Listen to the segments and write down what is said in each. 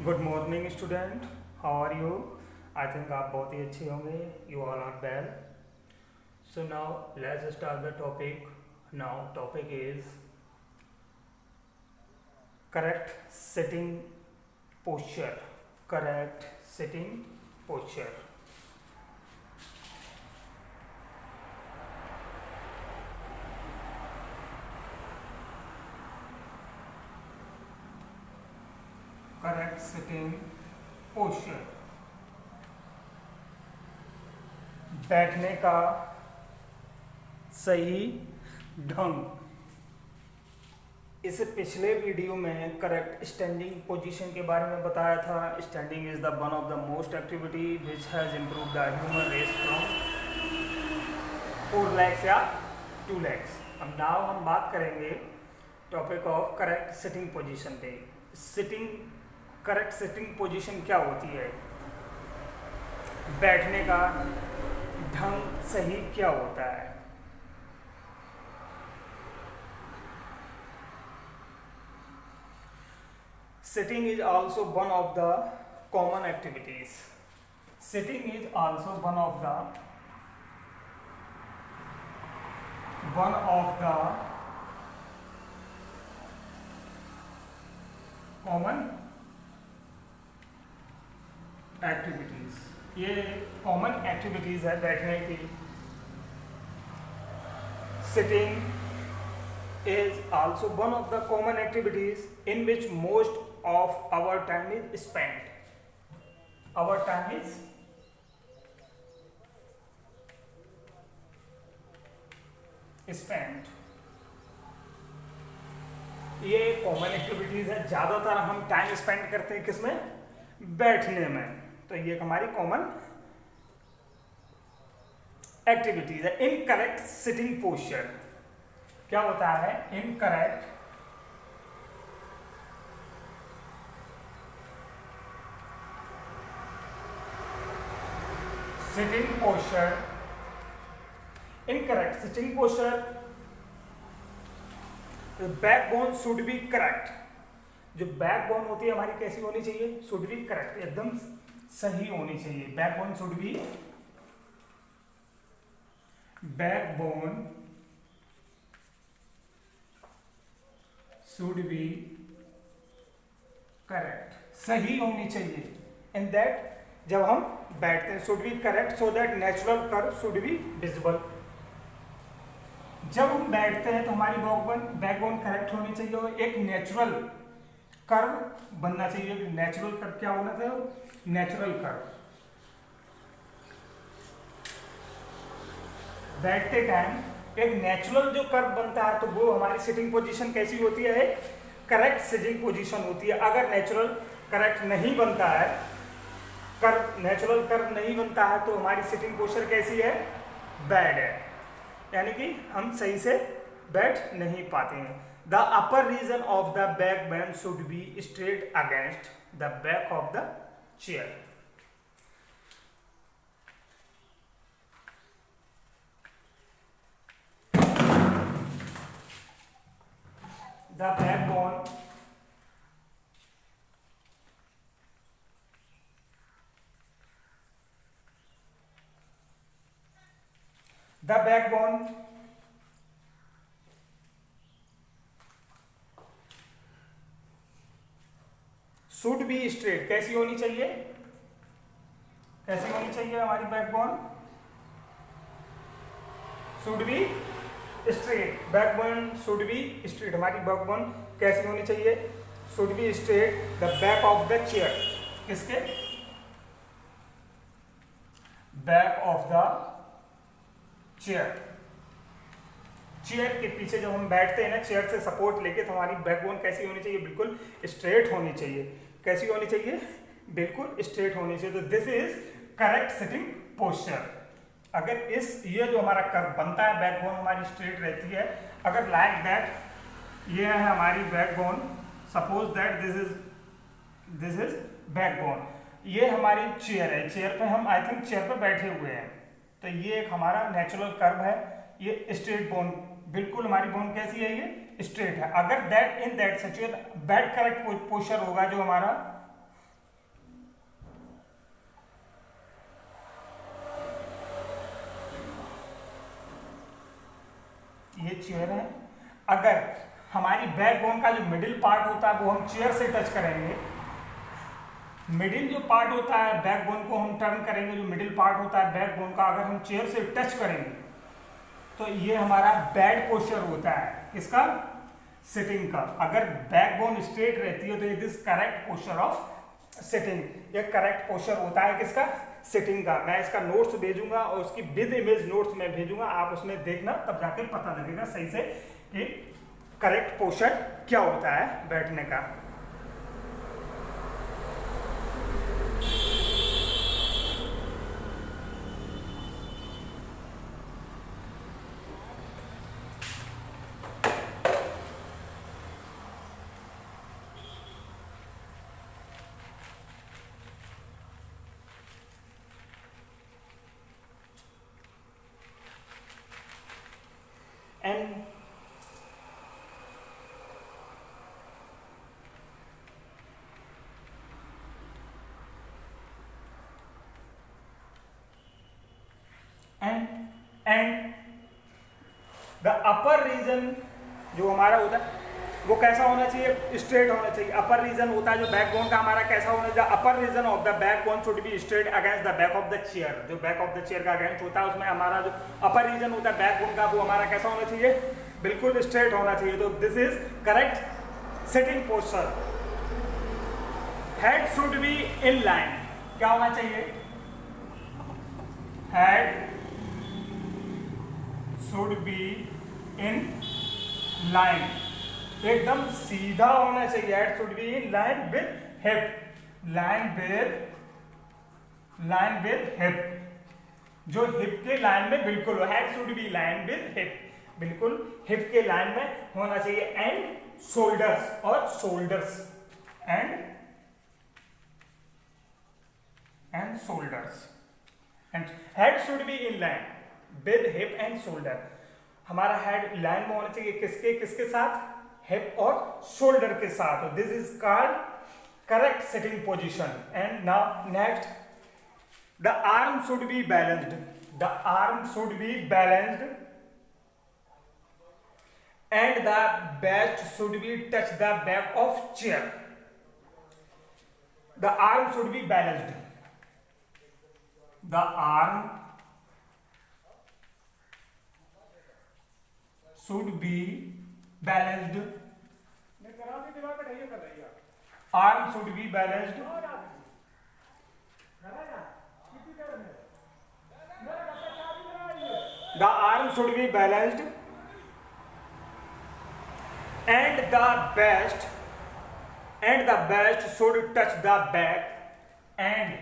Good morning student, how are you? I think आप बहुत ही अच्छे होंगे. You all are well. So now let's start the topic. Now topic is correct sitting posture. Correct sitting posture. Correct sitting posture. बैठने का सही ढंग. इस पिछले वीडियो में करेक्ट स्टैंडिंग पोजीशन के बारे में बताया था. Standing is the one of the most activity which has improve the human race from 4 legs या 2 legs. अब नाउ हम बात करेंगे topic of correct sitting position पे. सिटिंग करेक्ट सिटिंग पोजीशन क्या होती है, बैठने का ढंग सही क्या होता है. Sitting is also one of the common activities. Sitting is also one of the common activities. ये common activities है बैठने की. Sitting is also one of the common activities in which most of our time is spent. Our time is spent. ये common activities है. ज्यादातर हम time spend करते हैं किसमें, बैठने में. तो ये हमारी कॉमन एक्टिविटीज है. इनकरेक्ट सिटिंग पोस्चर क्या होता है, incorrect sitting posture. Incorrect sitting posture, the backbone should be correct. जो बैकबोन होती है हमारी कैसी होनी चाहिए, should be correct, एकदम सही होनी चाहिए. बैकबोन should be correct, सही होनी चाहिए. In that जब हम बैठते हैं should be correct so that natural curve should be visible. जब हम बैठते हैं तो हमारी बैकबोन करेक्ट होनी चाहिए और एक नेचुरल कर्व बनना चाहिए. नेचुरल कर्व क्या होना चाहिए, नेचुरल कर्व. बैठते टाइम एक नेचुरल जो कर्व बनता है तो वो हमारी सिटिंग पोजीशन कैसी होती है, करेक्ट सिटिंग पोजीशन होती है. अगर नेचुरल करेक्ट नहीं बनता है, नेचुरल कर्व नहीं बनता है तो हमारी सिटिंग पोस्चर कैसी है, बैड है. यानी कि हम सही से बैठ नहीं पाते हैं. The upper region of the back bone should be straight against the back of the chair. The backbone should be straight. कैसी होनी चाहिए, कैसी होनी चाहिए हमारी backbone, should be straight. Backbone should be straight. हमारी बैकबोन कैसी होनी चाहिए, should be straight. The back of the chair, किसके, back of the chair. Chair के पीछे जब हम बैठते हैं ना, चेयर से सपोर्ट लेके, तो हमारी बैकबोन कैसी होनी चाहिए, बिल्कुल स्ट्रेट होनी चाहिए. कैसी होनी चाहिए, बिल्कुल स्ट्रेट होनी चाहिए. तो this is correct sitting posture. अगर ये जो हमारा कर्व बनता है, बैकबोन हमारी स्ट्रेट रहती है. अगर लाइक दैट ये है हमारी backbone, suppose that this is backbone. ये हमारी चेयर है. चेयर पे हम आई थिंक चेयर पे बैठे हुए हैं. तो ये एक हमारा नेचुरल कर्व है. ये स्ट्रेट बोन, बिल्कुल हमारी बोन कैसी है, ये स्ट्रेट है. अगर that in that situation bad correct posture होगा जो हमारा ये चेयर है, अगर हमारी बैकबोन का जो मिडिल पार्ट होता है वो हम चेयर से टच करेंगे, मिडिल जो पार्ट होता है बैकबोन को हम टर्न करेंगे, जो मिडिल पार्ट होता है बैकबोन का अगर हम चेयर से टच करेंगे तो ये हमारा बैड पोस्चर होता है, किसका? सिटिंग का। अगर बैकबोन स्ट्रेट रहती है तो ये this correct posture of sitting, ये करेक्ट पोस्चर होता है किसका? सिटिंग का। मैं इसका नोट्स भेजूंगा और उसकी विद इमेज नोट्स में भेजूंगा, आप उसमें देखना, तब जाके पता लगेगा सही से कि करेक्ट पोस्चर क्या होता है बैठने का। एंड द अपर रीजन जो हमारा होता है वो कैसा होना चाहिए? स्ट्रेट होना चाहिए। अपर रीजन होता है जो बैकबोन का हमारा कैसा होना चाहिए? Upper region of the backbone should be straight against the back of the chair. जो बैक ऑफ द चेयर का अगेंस्ट होता है उसमें हमारा जो अपर रीजन होता है बैकबोन का वो हमारा कैसा होना चाहिए? बिल्कुल स्ट्रेट होना चाहिए। तो this is correct sitting posture. Head should be in line. क्या होना चाहिए? Head should be in line, एकदम सीधा होना चाहिए। Head should be in line with hip, line with hip, जो हिप के लाइन में बिल्कुल हो। Head should B line with hip, बिल्कुल हिप के लाइन में होना चाहिए। एंड शोल्डर्स, और shoulders and shoulders, and head should be in line with hip and shoulder. हमारा हेड लाइन में होना चाहिए किसके साथ? हिप और शोल्डर के साथ। This is called correct sitting position. And now next, the arm should be balanced, the arm should be balanced and the best should be touch the back of chair. The arm should be balanced, the arm should be balanced, arm should be balanced, the arm should be balanced and the best should touch the back and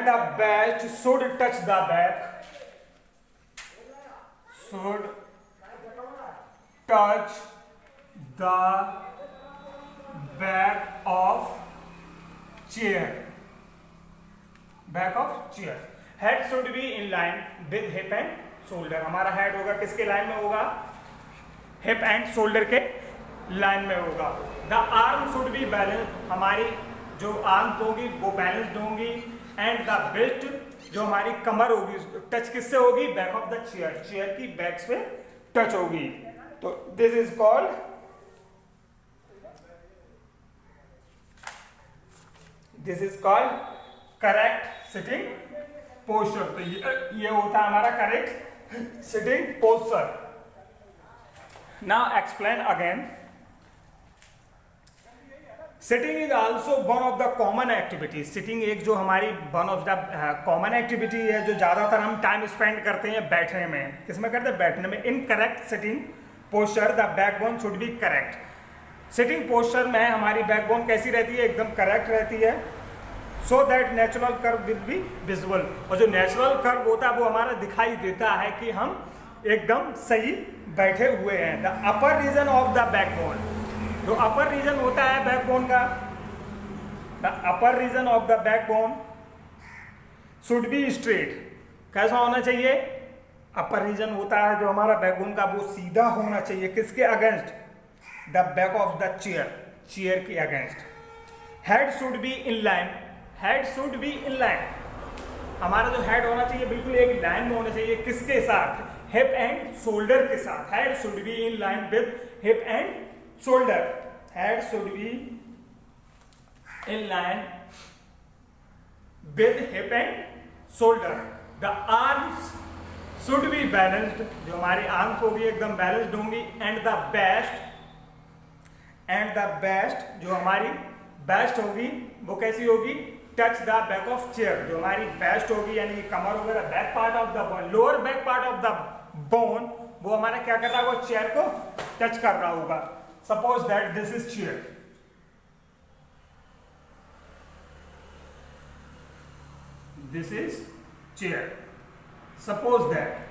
the best should touch the back, should touch the back of chair, head should be in line with hip and shoulder। हमारा head होगा किसके line में होगा? Hip and shoulder के line में होगा। The arm should be balance, हमारी जो आर्म होगी वो बैलेंस्ड होंगी। एंड द बेस्ट, जो हमारी कमर होगी टच किससे होगी? Back of the chair, chair की बैक से टच होगी। तो this is called correct sitting posture. तो ये होता है हमारा correct sitting posture. Now explain again. Sitting is also one of the common activities. Sitting एक जो हमारी one of the common activity है जो ज़्यादातर हम टाइम स्पेंड करते हैं बैठने में। किसमें करते हैं? बैठने में। In correct sitting posture, the backbone should be correct. Sitting posture में हमारी बैकबोन कैसी रहती है? एकदम करेक्ट रहती है। So that natural curve will be visible. और जो नेचुरल कर्व होता है वो हमारा दिखाई देता है कि हम एकदम सही बैठे हुए हैं। The upper region of the backbone, जो अपर रीजन होता है बैकबोन का, the upper region of the backbone should be straight. कैसा होना चाहिए? अपर रीजन होता है जो हमारा बैकबोन का वो सीधा होना चाहिए। किसके against? The back of the chair, chair के against. Head should be in line, head should be in line, हमारा जो हेड होना चाहिए बिल्कुल एक लाइन में होना चाहिए, किसके साथ, हिप एंड शोल्डर के साथ, head should be in line with hip and shoulder, head should be in line with hip and shoulder, the arms should be balanced, जो हमारी आर्म्स होगी एकदम बैलेंस्ड होंगी, एंड द बेस्ट जो हमारी best होगी वो कैसी होगी, touch the back of chair, जो हमारी बेस्ट होगी यानी कमर वगैरह back part of the bone, lower back part of the bone, वो हमारा क्या कर रहा होगा, चेयर को टच कर रहा होगा। Suppose that this is chair, this is chair, suppose that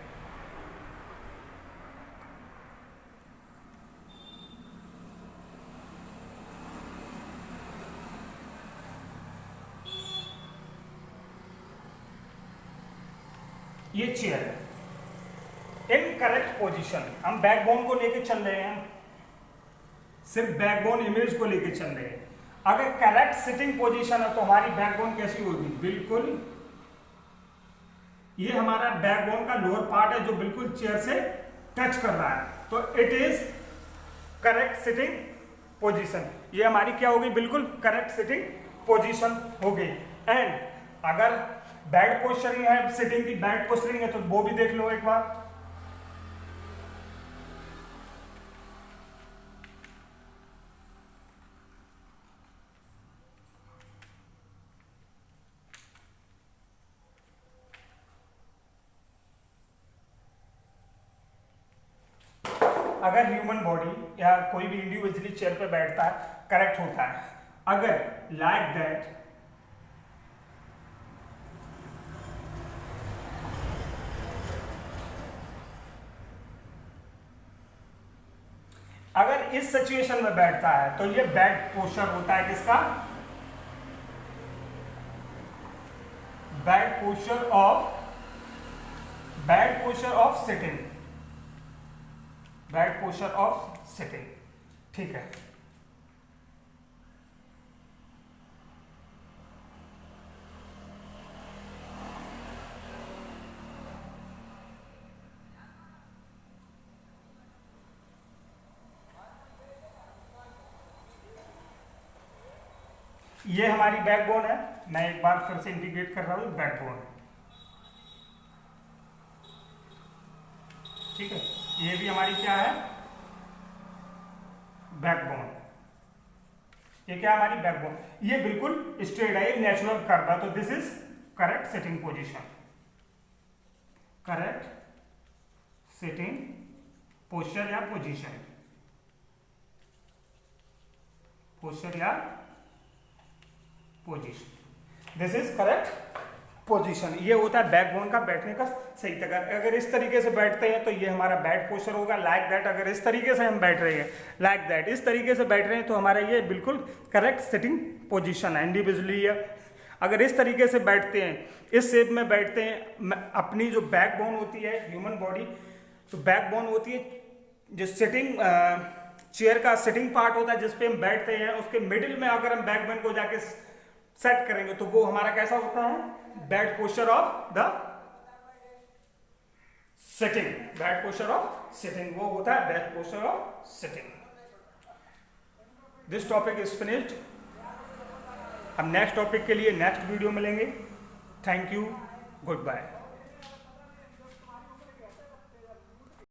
ये चेयर है इन करेक्ट पोजीशन, हम बैकबोन को लेके चल रहे हैं, सिर्फ बैकबोन इमेज को लेके चल रहे हैं। अगर करेक्ट सिटिंग पोजीशन है तो हमारी बैकबोन कैसी होगी, बिल्कुल ये हमारा बैकबोन का लोअर पार्ट है जो बिल्कुल चेयर से टच कर रहा है, तो it is correct sitting position, ये हमारी क्या होगी, बिल्कुल करेक्ट सिटिंग पोजीशन होगी। एंड अगर बैड पोस्चरिंग है, सिटिंग की बैड पोस्चरिंग है तो वो भी देख लो एक बार। अगर ह्यूमन बॉडी या कोई भी इंडिविजुअली चेयर पे बैठता है करेक्ट होता है, अगर लाइक दैट अगर इस सिचुएशन में बैठता है तो ये बैड पोस्चर होता है, किसका, bad posture of sitting, bad posture of sitting, ठीक है। ये हमारी बैकबोन है, मैं एक बार फिर से इंडिकेट कर रहा हूं, बैकबोन, ठीक है। ये भी हमारी क्या है, बैकबोन, ये क्या हमारी बैकबोन, ये बिल्कुल स्ट्रेट है, ये नेचुरल कर्व है, तो this is correct sitting position, correct sitting posture या पोजीशन, पोस्चर या position, this is correct position. ये होता है बैकबोन का बैठने का सही तरीका। अगर इस तरीके से बैठते हैं तो ये हमारा बैड पोस्चर होगा, लाइक दैट। अगर इस तरीके से हम बैठ रहे हैं लाइक दैट, इस तरीके से बैठ रहे हैं तो हमारा ये बिल्कुल करेक्ट सिटिंग पोजीशन है इंडिविजुअली। अगर इस तरीके से बैठते हैं, इस शेप में बैठते हैं, अपनी जो बैकबोन होती है ह्यूमन बॉडी, तो बैकबोन होती है जो सिटिंग चेयर का सिटिंग पार्ट होता है जिस पे हम बैठते हैं, उसके मिडिल में अगर हम बैकबोन को जाके सेट करेंगे तो वो हमारा कैसा होता है, bad posture of the sitting, bad posture of sitting, वो होता है bad posture of sitting. This topic is finished. हम नेक्स्ट टॉपिक के लिए नेक्स्ट वीडियो मिलेंगे। Thank you, good bye.